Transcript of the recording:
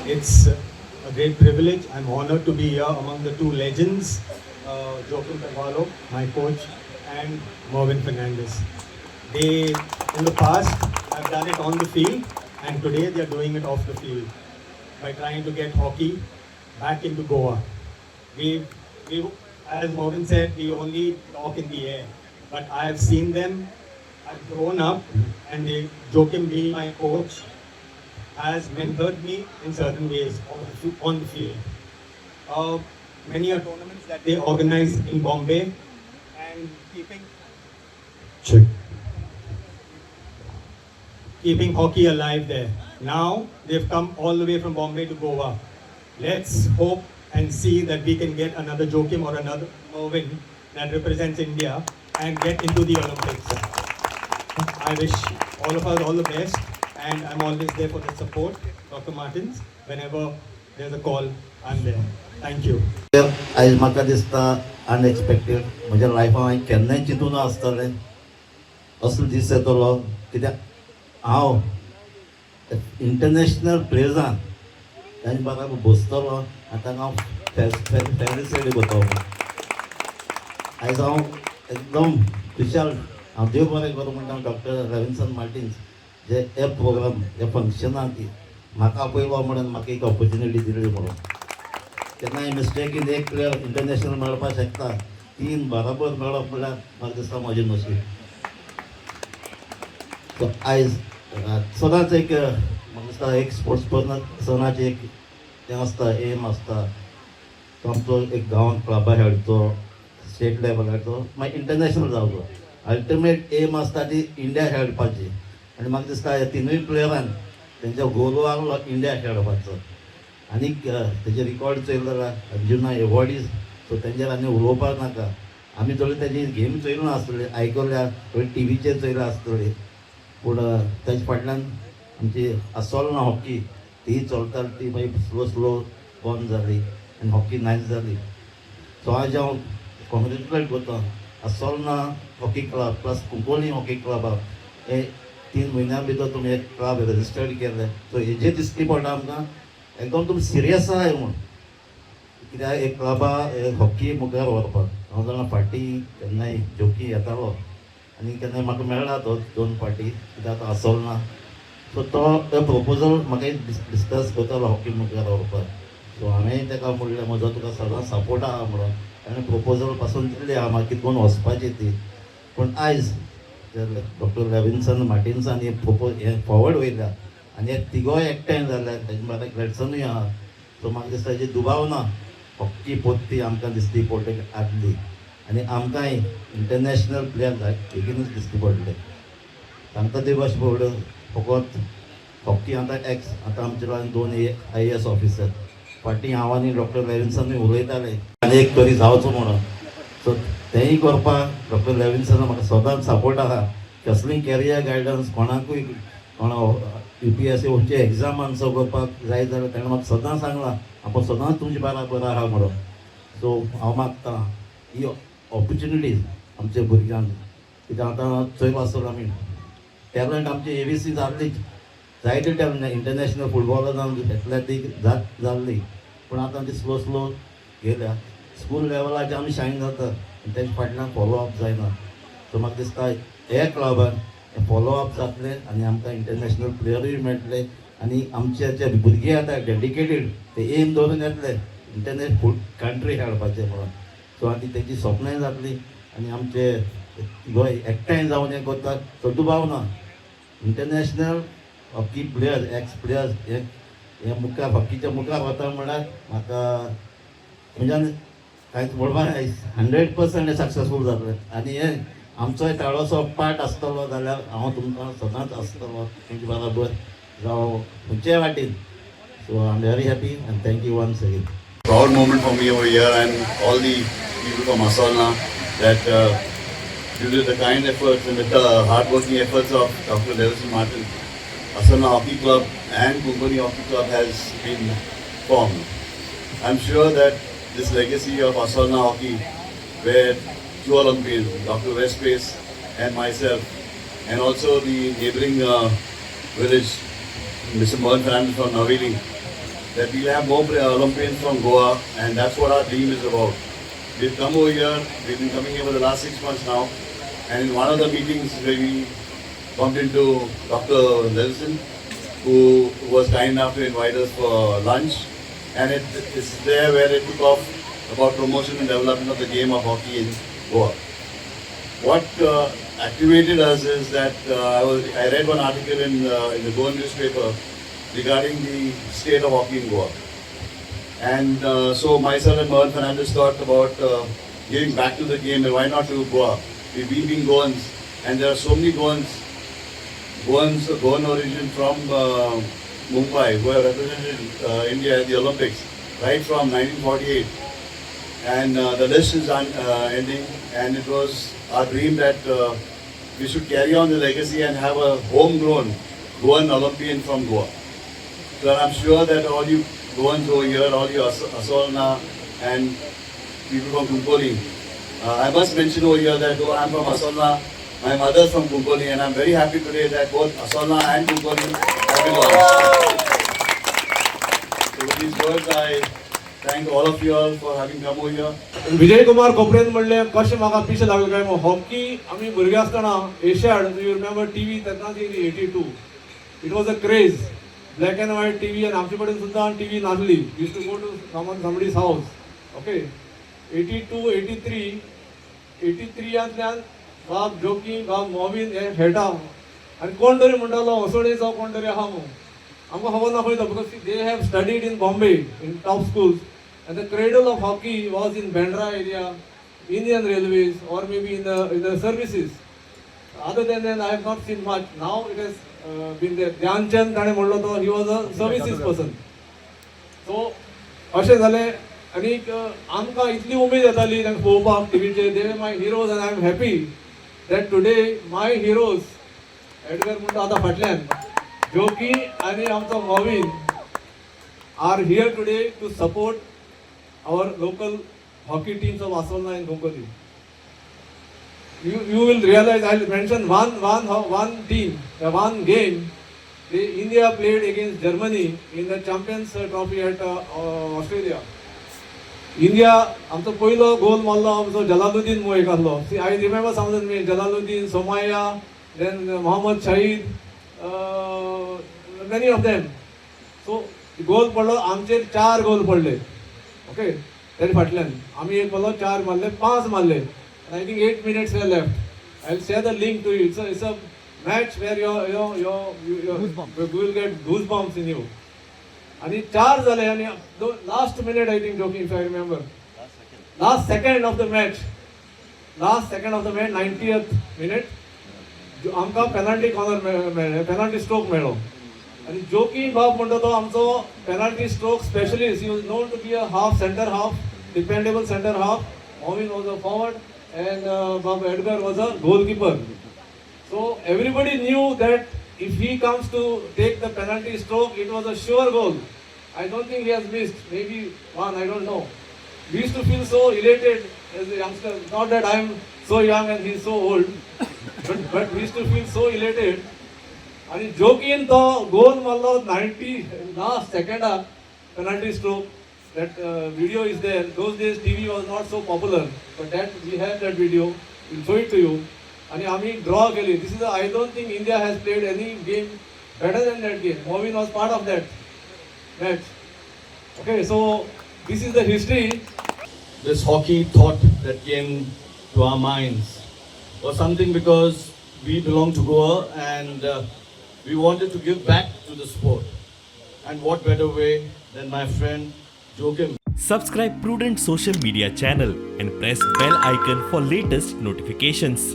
It's a great privilege. I'm honored to be here among the two legends, Joaquim Carvalho, my coach, and Mervin Fernandez. They, in the past, have done it on the field, and today they are doing it off the field by trying to get hockey back into Goa. We, as Mervin said, we only talk in the air, but I have seen them. I've grown up, and Joaquim being my coach, has mentored me in certain ways on the field. Many are tournaments that they organize in Bombay and Check. keeping hockey alive there. Now they've come all the way from Bombay to Goa. Let's hope and see that we can get another Joaquim or another Mervin that represents India and get into the Olympics. I wish all of us all the best, and I'm always there for the support, Dr. Martins. Whenever there's a call, I'm there. Thank you. आयज म्हाका दिसता unexpected म्हज्या लायफान हांवें केन्नाय चिंतून आसतलें असलो दीस येतलो कित्याक हांव इंटरनॅशनल प्लेयर्सां तांचे बाराबर बसतलो आनी तांकां हांव फॅसिलिटी करतलो आयज हांव एकदम खुशाल हांव देव बरें करूं म्हणटा डॉक्टर रविंद्रन मार्टिन्स जे हे प्रोग्राम हे फंक्शनाक म्हाका आपयलो म्हणून म्हाका एक ऑपॉर्च्युनिटी दिली म्हणून तेन्ना मिस्टेकीन एक प्लेयर इंटरनॅशनल मेळपाक शकता तीन बराबर मेळप म्हणल्यार म्हाका दिसता म्हजें नशीब सो आयज सदांच एक म्हाका दिसता एक स्पोर्ट्स पर्सनाचें एक हें आसता एम आसता तो आमचो एक गांवांत क्लबा खेळचो स्टेट लेवल खेळचो मागीर इंटरनॅशनल जावचो अल्टिमेट एम आसता ती इंडिया खेळपाची आनी म्हाका दिसता ह्या तिनूय प्लेयरान तेंचो गोल आहलो इंडिया खेळपाचो आनीक तेजे रिकॉर्ड चोयलो जाल्यार अर्जुना एवॉर्डीज सो तेंचेर आनी उलोवपाक नाका आमी थोडी तेजी गेम चोयल्यो नासतली आयकल्या थोडी टीव्हीचेर चोयल्यो आसतली पूण तेजे फाटल्यान आमची आसोलना हॉकी ती चलताली ती मागीर स्लो स्लो बंद जाली आनी हॉकी नायच जाली सो आज हांव कॉंग्रेच्युलेट करता आसोलना hockey club plus Cuncolim hockey क्लबाक हे 3 म्हयन्यां भितर तुमी एक क्लब रजिस्टर्ड केले सो हेजेर दिसती पडटा आमकां एकदम तुमी सिरियस आहाय म्हूण कित्याक एक क्लबा हॉकी मुखार व्हरपाक हांव जाणा फाटीं केन्नाय जोकी येतालो आनी केन्नाय म्हाका मेळ्ळा तो 2 फाटीं कित्याक तो आसोलना सो तो प्रपोजल म्हाका डिस्कस करतालो हॉकी मुखार व्हरपाक सो हांवें ताका म्हणलें म्हजो तुका सदांच सपोर्ट आहा म्हणून ताणें प्रपोजल पासून दिल्ली आहा म्हाका कितें करून वचपाची ती पूण आयज डॉक्टर रविंद्रन मार्टिन्सान हें फॉवर्ड वयल्या आनी हे तिगोय एकठांय जाल्यार तेजे म्हाका ग्रेडसनूय आहा सो म्हाका दिसता हेजी दुबाव ना हॉकी पोत्ती आमकां दिसती पडली आदली आनी आमकांय इंटरनॅशनल प्लेयर बेगीनूच दिसती पडले सांगता ते भाशेन पडल्यो फकत हॉकी आतां आमचे लागून 2 IAS ऑफिसर फाटीं हांव आनी डॉक्टर रविंद्रनूय उलयताले आनी एक तरी जावचो म्हणून सो तेंय करपाक डॉक्टर रविंद्रन म्हाका सदांच सपोर्ट आहा कसलीय कॅरियर गायडन्स कोणाकूय कोणा UPSC एग्जाम आन्सर करपाक जाय जाल्यार ताणें म्हाका सदां सांगलां आपूण सदांच तुमचे बराबर आहा म्हणून सो हांव मागतां ही ऑपॉर्च्युनिटीज आमच्या भुरग्यांक कित्याक आतां चोयलो आसतलो आमी टॅलंट आमची ABC जाल्ली जायते टॅलंट इंटरनॅशनल फुटबॉलान एथलेटीक जाल्ली पूण आतां ती स्लो स्लो गेल्या स्कूल लेवलाचेर आमी शायन जाता आनी तेजे फाटल्यान फॉलोअप जायना सो म्हाका दिसता हे क्लबान फॉलोअप जातले आनी आमकां इंटरनॅशनल प्लेयरूय मेळटले आनी आमचे जे भुरगे आतां डेडिकेटेड ते एम दवरून येतले इंटरनॅशनल कंट्री खेळपाचे म्हणून सो आनी तेजी स्वप्नाय जातली आनी आमचे गोंय एकठांय जावन हें करतात तो दुबाव ना international hockey players ex players हे मुखार हॉकीच्या मुखार वता म्हणल्यार म्हाका म्हणजे कांयच म्हणपाक 100% सक्सेसफूल जातले आनी हे आमचोय ताळोसो पार्ट आसतलो जाल्यार हांव तुमकां सदांच आसतलो तुमचे बराबर जावं खंयचे वाटेन so I am very happy and thank you once again Proud moment for me over here and all the people from Asalna that due to the kind efforts and the hard-working efforts of Dr. Lewison Martin, Asalna Hockey Club and Kumbani Hockey Club has been formed. I'm sure that this legacy of Asalna Hockey, where 2 Olympians, Dr. Westpace and myself, and also the neighboring village, Mr. Mohan Fernandez from Naveli, that we'll have more Olympians from Goa, and that's what our dream is about. We've come over here, we've been coming here for the last 6 months now, and in one of the meetings where we bumped into Dr. Nelson, who was kind enough to invite us for lunch, and it's there where it took off about promotion and development of the game of hockey in Goa. What activated us is that I read one article in the Goan newspaper regarding the state of hockey in Goa. And so myself and Mohan Fernandez thought about giving back to the game, and why not to Goa? We've been Goans, and there are so many Goan origin from Mumbai who have represented India at the Olympics right from 1948. And the list is ending, and it was our dream that we should carry on the legacy and have a homegrown Goan Olympian from Goa. So I'm sure that all you Goans over here, all you Asolna and people from Kumpoli, I must mention over here that though I'm from Asolna, my mother's from Kumpoli, and I'm very happy today that both Asolna and Kumpoli have been launched. So with these words, I thank all of you all for having come over here. Vijay Kumar कोपरेन म्हणले कशें म्हाका पिशें लागलें काय hockey आमी भुरगे आसतना Asiad you remember TV तेन्ना ती 82 it was a craze black and white TV आनी आमचे कडेन सुद्दां टीव्ही नासली used to go to somebody's house okay 82 83 बाब जोकी बाब मॉविन हे खेळटा आनी कोण तरी म्हणटालो असोडेचो कोण तरी आहा म्हणून आमकां खबर ना खंय तो because they have studied in Bombay in top schools and the cradle of hockey was in Bandra area, Indian Railways, or maybe in the services. Other than that, I have not seen much. Now it has been there. Dhyan Chand, he was a services person. So, अशें जालें आनी आमकां इतली उमेद येताली तांकां पळोवपाक टीव्हीचेर they my heroes and I am happy that today my heroes Edgar म्हणटा आतां फाटल्यान जोकी आनी आमचो Mauvin are here today to support our local hockey teams of Asolna and Gonkoli. You will realize, I'll mention one team, one game. India played against Germany in the Champions Trophy at Australia. India, आमचो पयलो गोल मारलो आमचो जलालुद्दीन मोएक आहलो. See, I remember some of the names, Jalaluddin, Somaya, then Mohammad Shahid, many of them. So, गोल पडलो आमचेर 4 गोल पडले okay तेरे फाटल्यान आमी एक बोलो 4 मारले 5 मारले I think 8 minutes were left I will share the link to you it's a match where you will get goosebumps in you आणि 4 झाले आणि last minute I think joking if I remember last second of the match 90th minute आमकां penalty corner penalty stroke मेळ्ळो आणि जोकी बाब म्हणटा तो आमचो penalty stroke specialist he was known to be a half centre half dependable centre half मॉविन was a forward and बाब Edgar was a goalkeeper so everybody knew that if he comes to take the penalty stroke it was a sure goal I don't think he has missed maybe one I don't know we used to feel so elated as a youngster not that I am so young and he is so old but we used to feel so elated आणि जोकीन तो goal मारलो 90 last second penalty stroke that video is there those days TV was not so popular but that we have that video we'll show it to you आणि आम्ही draw केली this is I don't think India has played any game better than that game Movin was part of that match okay so this is the history this hockey thought that came to our minds was something because we belong to Goa and we wanted to give back to the sport. And what better way than my friend Joachim. Subscribe Prudent social media channel and press bell icon for latest notifications.